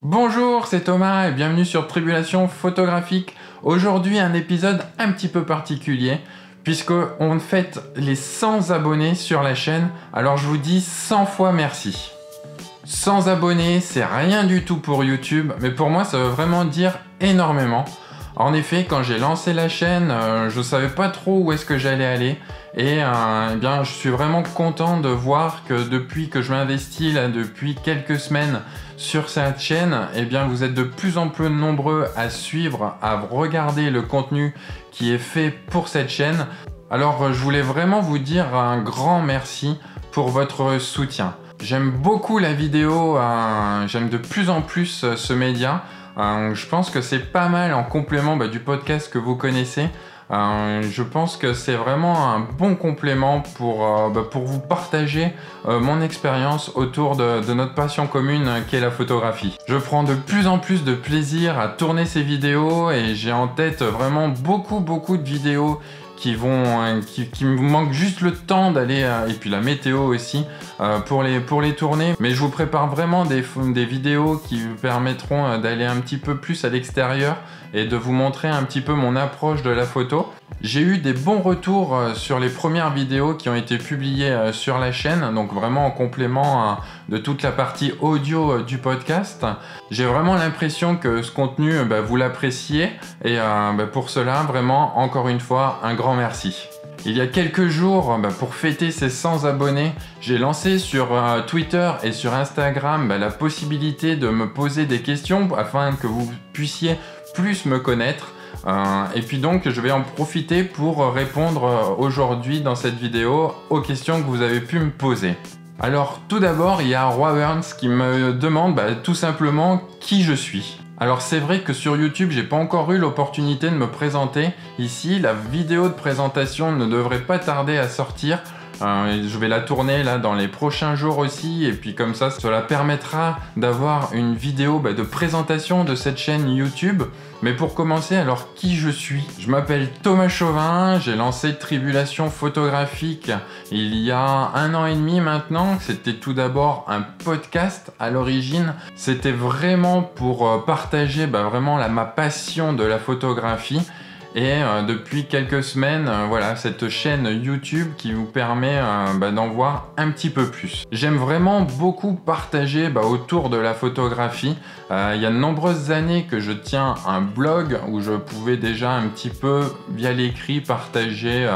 Bonjour, c'est Thomas et bienvenue sur Tribulation Photographique. Aujourd'hui, un épisode un petit peu particulier puisqu'on fête les 100 abonnés sur la chaîne. Alors je vous dis 100 fois merci. 100 abonnés, c'est rien du tout pour YouTube, mais pour moi, ça veut vraiment dire énormément. En effet, quand j'ai lancé la chaîne, je ne savais pas trop où est-ce que j'allais aller. Et eh bien, je suis vraiment content de voir que depuis que je m'investis là, depuis quelques semaines sur cette chaîne, eh bien, vous êtes de plus en plus nombreux à suivre, à regarder le contenu qui est fait pour cette chaîne. Alors, je voulais vraiment vous dire un grand merci pour votre soutien. J'aime beaucoup la vidéo, j'aime de plus en plus ce média. Je pense que c'est pas mal en complément du podcast que vous connaissez. Je pense que c'est vraiment un bon complément pour vous partager mon expérience autour de notre passion commune qui est la photographie. Je prends de plus en plus de plaisir à tourner ces vidéos et j'ai en tête vraiment beaucoup de vidéos qui me manque juste le temps d'aller et puis la météo aussi pour les tourner, mais je vous prépare vraiment des vidéos qui vous permettront d'aller un petit peu plus à l'extérieur et de vous montrer un petit peu mon approche de la photo. J'ai eu des bons retours sur les premières vidéos qui ont été publiées sur la chaîne, donc vraiment en complément de toute la partie audio du podcast. J'ai vraiment l'impression que ce contenu, vous l'appréciez et pour cela, vraiment, encore une fois, un grand merci. Il y a quelques jours, pour fêter ces 100 abonnés, j'ai lancé sur Twitter et sur Instagram la possibilité de me poser des questions afin que vous puissiez plus me connaître. Et puis donc je vais en profiter pour répondre aujourd'hui dans cette vidéo aux questions que vous avez pu me poser. Alors tout d'abord il y a Roi Burns qui me demande tout simplement qui je suis. Alors c'est vrai que sur YouTube j'ai pas encore eu l'opportunité de me présenter ici, la vidéo de présentation ne devrait pas tarder à sortir. Je vais la tourner là dans les prochains jours aussi et puis comme ça, cela permettra d'avoir une vidéo de présentation de cette chaîne YouTube. Mais pour commencer, alors qui je suis? Je m'appelle Thomas Chauvin, j'ai lancé Tribulation Photographique il y a 1 an et demi maintenant. C'était tout d'abord un podcast à l'origine. C'était vraiment pour partager vraiment ma passion de la photographie. Et depuis quelques semaines, voilà, cette chaîne YouTube qui vous permet d'en voir un petit peu plus. J'aime vraiment beaucoup partager autour de la photographie. Il y a de nombreuses années que je tiens un blog où je pouvais déjà un petit peu, via l'écrit, partager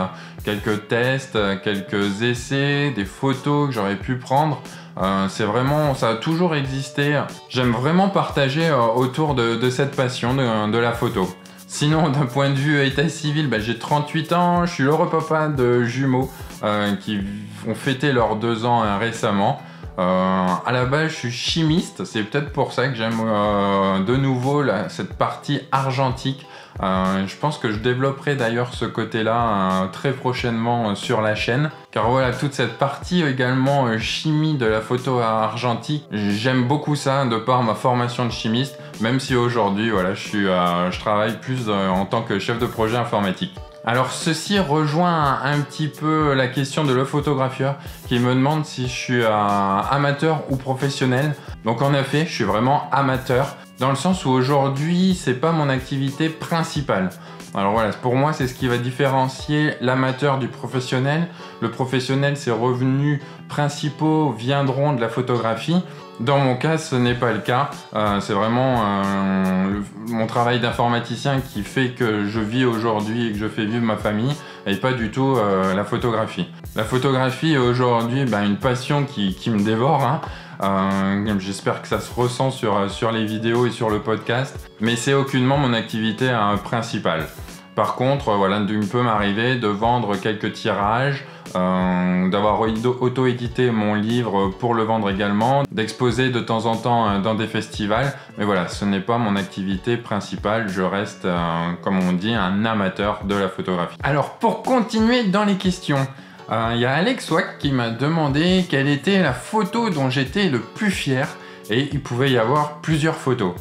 quelques tests, quelques essais, des photos que j'aurais pu prendre. C'est vraiment, ça a toujours existé. J'aime vraiment partager autour de cette passion de la photo. Sinon, d'un point de vue état civil, j'ai 38 ans, je suis l'heureux papa de jumeaux qui ont fêté leurs 2 ans récemment. À la base, je suis chimiste, c'est peut-être pour ça que j'aime de nouveau cette partie argentique. Je pense que je développerai d'ailleurs ce côté-là très prochainement sur la chaîne. Car voilà, toute cette partie également chimie de la photo argentique, j'aime beaucoup ça de par ma formation de chimiste, même si aujourd'hui, voilà, je travaille plus en tant que chef de projet informatique. Alors ceci rejoint un petit peu la question de le photographieur qui me demande si je suis amateur ou professionnel. Donc en effet, je suis vraiment amateur dans le sens où aujourd'hui, c'est pas mon activité principale. Alors voilà, pour moi, c'est ce qui va différencier l'amateur du professionnel. Le professionnel, ses revenus principaux viendront de la photographie. Dans mon cas, ce n'est pas le cas. C'est vraiment mon travail d'informaticien qui fait que je vis aujourd'hui et que je fais vivre ma famille et pas du tout la photographie. La photographie est aujourd'hui une passion qui me dévore. J'espère que ça se ressent sur les vidéos et sur le podcast, mais c'est aucunement mon activité principale. Par contre, voilà, il peut m'arriver de vendre quelques tirages, d'avoir auto-édité mon livre pour le vendre également, d'exposer de temps en temps dans des festivals, mais voilà, ce n'est pas mon activité principale, je reste, comme on dit, un amateur de la photographie. Alors, pour continuer dans les questions, il y a Alex Wack qui m'a demandé quelle était la photo dont j'étais le plus fier, et il pouvait y avoir plusieurs photos.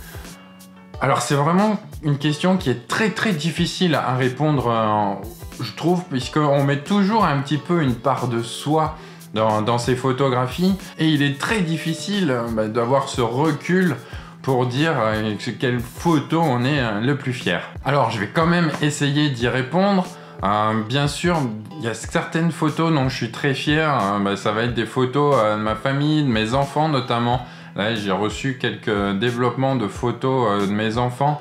Alors c'est vraiment une question qui est très difficile à répondre, je trouve, puisqu'on met toujours un petit peu une part de soi dans ces photographies, et il est très difficile d'avoir ce recul pour dire quelle photo on est le plus fier. Alors je vais quand même essayer d'y répondre. Bien sûr, il y a certaines photos dont je suis très fier. Ça va être des photos de ma famille, de mes enfants notamment. Là, j'ai reçu quelques développements de photos de mes enfants,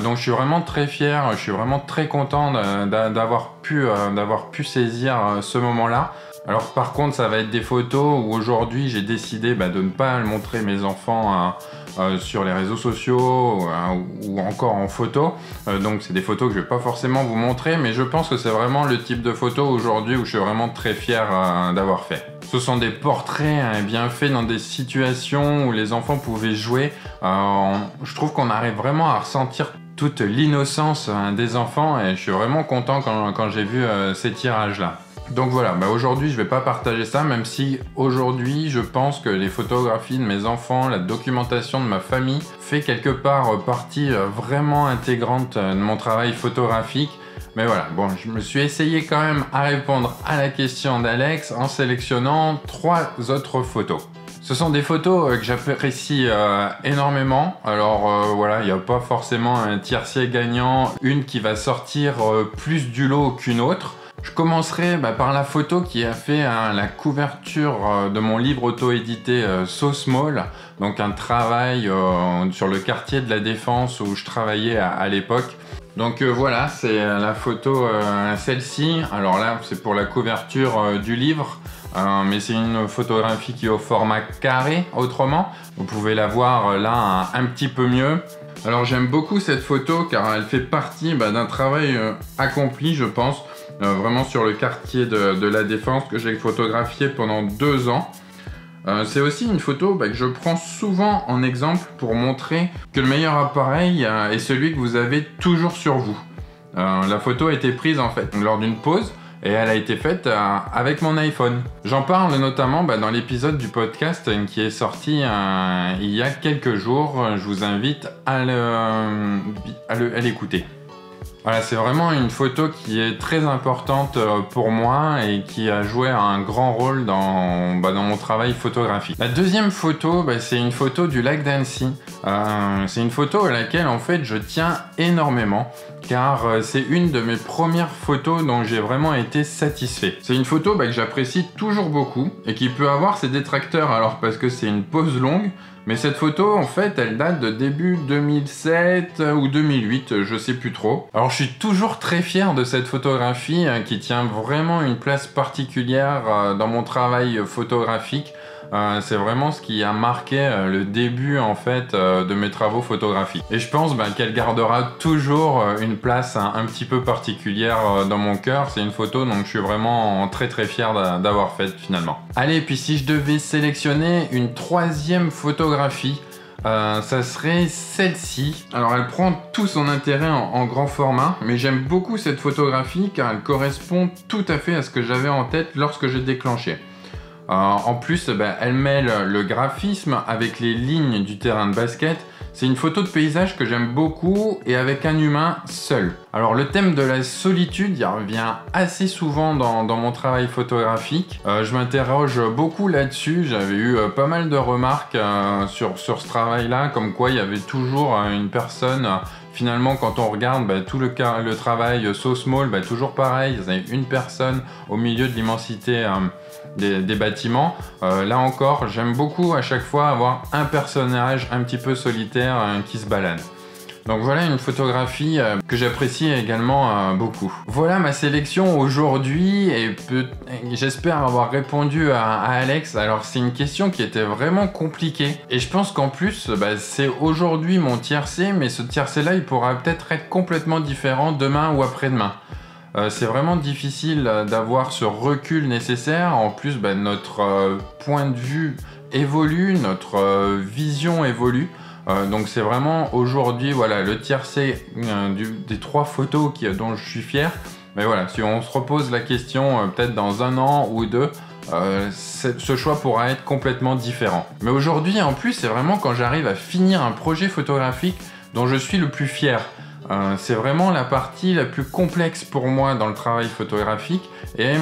donc je suis vraiment très fier. Je suis vraiment très content d'avoir pu saisir ce moment-là. Alors par contre, ça va être des photos où aujourd'hui j'ai décidé de ne pas montrer mes enfants sur les réseaux sociaux ou encore en photo. Donc c'est des photos que je vais pas forcément vous montrer, mais je pense que c'est vraiment le type de photo aujourd'hui où je suis vraiment très fier d'avoir fait. Ce sont des portraits bien faits dans des situations où les enfants pouvaient jouer. Je trouve qu'on arrive vraiment à ressentir toute l'innocence des enfants et je suis vraiment content quand j'ai vu ces tirages-là. Donc voilà, aujourd'hui je vais pas partager ça, même si aujourd'hui je pense que les photographies de mes enfants, la documentation de ma famille fait quelque part partie vraiment intégrante de mon travail photographique. Mais voilà, bon, je me suis essayé quand même à répondre à la question d'Alex en sélectionnant 3 autres photos. Ce sont des photos que j'apprécie énormément. Alors voilà, il n'y a pas forcément un tiercé gagnant, une qui va sortir plus du lot qu'une autre. Je commencerai par la photo qui a fait la couverture de mon livre auto-édité So Small, donc un travail sur le quartier de la Défense où je travaillais à l'époque. Donc voilà, c'est la photo, celle-ci. Alors là, c'est pour la couverture du livre, mais c'est une photographie qui est au format carré, autrement. Vous pouvez la voir là un petit peu mieux. Alors j'aime beaucoup cette photo car elle fait partie d'un travail accompli, je pense, vraiment sur le quartier de la Défense que j'ai photographié pendant 2 ans. C'est aussi une photo que je prends souvent en exemple pour montrer que le meilleur appareil est celui que vous avez toujours sur vous. La photo a été prise en fait lors d'une pause et elle a été faite avec mon iPhone. J'en parle notamment dans l'épisode du podcast qui est sorti il y a quelques jours. Je vous invite à l'écouter. Voilà, c'est vraiment une photo qui est très importante pour moi et qui a joué un grand rôle dans mon travail photographique. La deuxième photo, c'est une photo du lac d'Annecy. C'est une photo à laquelle en fait je tiens énormément car c'est une de mes premières photos dont j'ai vraiment été satisfait. C'est une photo que j'apprécie toujours beaucoup et qui peut avoir ses détracteurs alors parce que c'est une pose longue. Mais cette photo, en fait, elle date de début 2007 ou 2008, je sais plus trop. Alors, je suis toujours très fier de cette photographie qui tient vraiment une place particulière dans mon travail photographique. C'est vraiment ce qui a marqué le début, en fait, de mes travaux photographiques. Et je pense qu'elle gardera toujours une place un petit peu particulière dans mon cœur. C'est une photo dont je suis vraiment très très fier d'avoir faite finalement. Allez, puis si je devais sélectionner une 3e photographie, ça serait celle-ci. Alors elle prend tout son intérêt en grand format, mais j'aime beaucoup cette photographie car elle correspond tout à fait à ce que j'avais en tête lorsque j'ai déclenché. En plus, elle mêle le graphisme avec les lignes du terrain de basket. C'est une photo de paysage que j'aime beaucoup et avec un humain seul. Alors le thème de la solitude, il revient assez souvent dans mon travail photographique. Je m'interroge beaucoup là-dessus. J'avais eu pas mal de remarques sur ce travail-là, comme quoi il y avait toujours une personne. Finalement, quand on regarde tout le travail So Small, toujours pareil, il y a une personne au milieu de l'immensité des bâtiments. Là encore, j'aime beaucoup à chaque fois avoir un personnage un petit peu solitaire qui se balade. Donc voilà une photographie que j'apprécie également beaucoup. Voilà ma sélection aujourd'hui et j'espère avoir répondu à Alex. Alors c'est une question qui était vraiment compliquée et je pense qu'en plus c'est aujourd'hui mon tiercé, mais ce tiercé là il pourra peut-être être complètement différent demain ou après-demain. C'est vraiment difficile d'avoir ce recul nécessaire. En plus notre point de vue évolue, notre vision évolue. Donc c'est vraiment aujourd'hui le tiercé des 3 photos dont je suis fier. Mais voilà, si on se repose la question peut-être dans 1 an ou 2, ce choix pourra être complètement différent. Mais aujourd'hui en plus c'est vraiment quand j'arrive à finir un projet photographique dont je suis le plus fier. C'est vraiment la partie la plus complexe pour moi dans le travail photographique et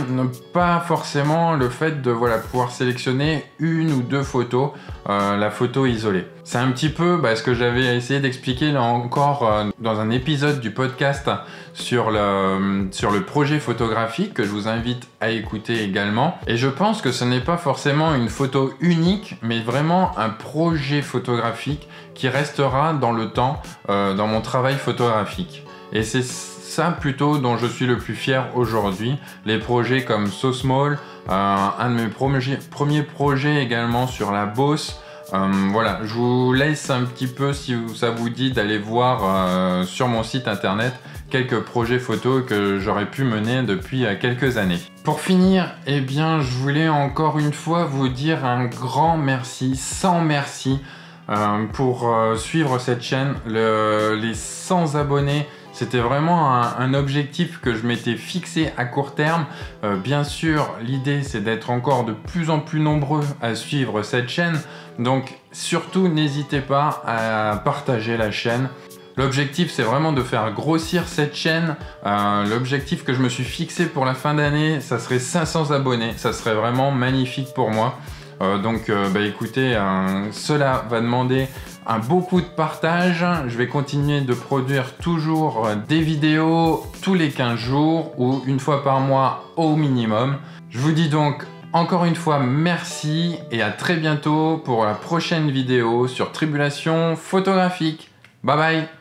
pas forcément le fait de pouvoir sélectionner 1 ou 2 photos, la photo isolée. C'est un petit peu ce que j'avais essayé d'expliquer là encore dans un épisode du podcast sur le projet photographique que je vous invite à écouter également. Et je pense que ce n'est pas forcément une photo unique, mais vraiment un projet photographique qui restera dans le temps, dans mon travail photographique. Et c'est ça plutôt dont je suis le plus fier aujourd'hui. Les projets comme So Small, un de mes premiers projets également sur la Boss. Voilà, je vous laisse un petit peu, si ça vous dit, d'aller voir sur mon site internet quelques projets photos que j'aurais pu mener depuis quelques années. Pour finir, eh bien, je voulais encore une fois vous dire un grand merci, 100 merci pour suivre cette chaîne. Les 100 abonnés, c'était vraiment un objectif que je m'étais fixé à court terme. Bien sûr, l'idée c'est d'être encore de plus en plus nombreux à suivre cette chaîne. Donc surtout, n'hésitez pas à partager la chaîne. L'objectif c'est vraiment de faire grossir cette chaîne. L'objectif que je me suis fixé pour la fin d'année, ça serait 500 abonnés. Ça serait vraiment magnifique pour moi. Donc écoutez, cela va demander beaucoup de partage. Je vais continuer de produire toujours des vidéos tous les 15 jours ou une fois par mois au minimum. Je vous dis donc encore une fois merci et à très bientôt pour la prochaine vidéo sur Tribulation photographique. Bye bye!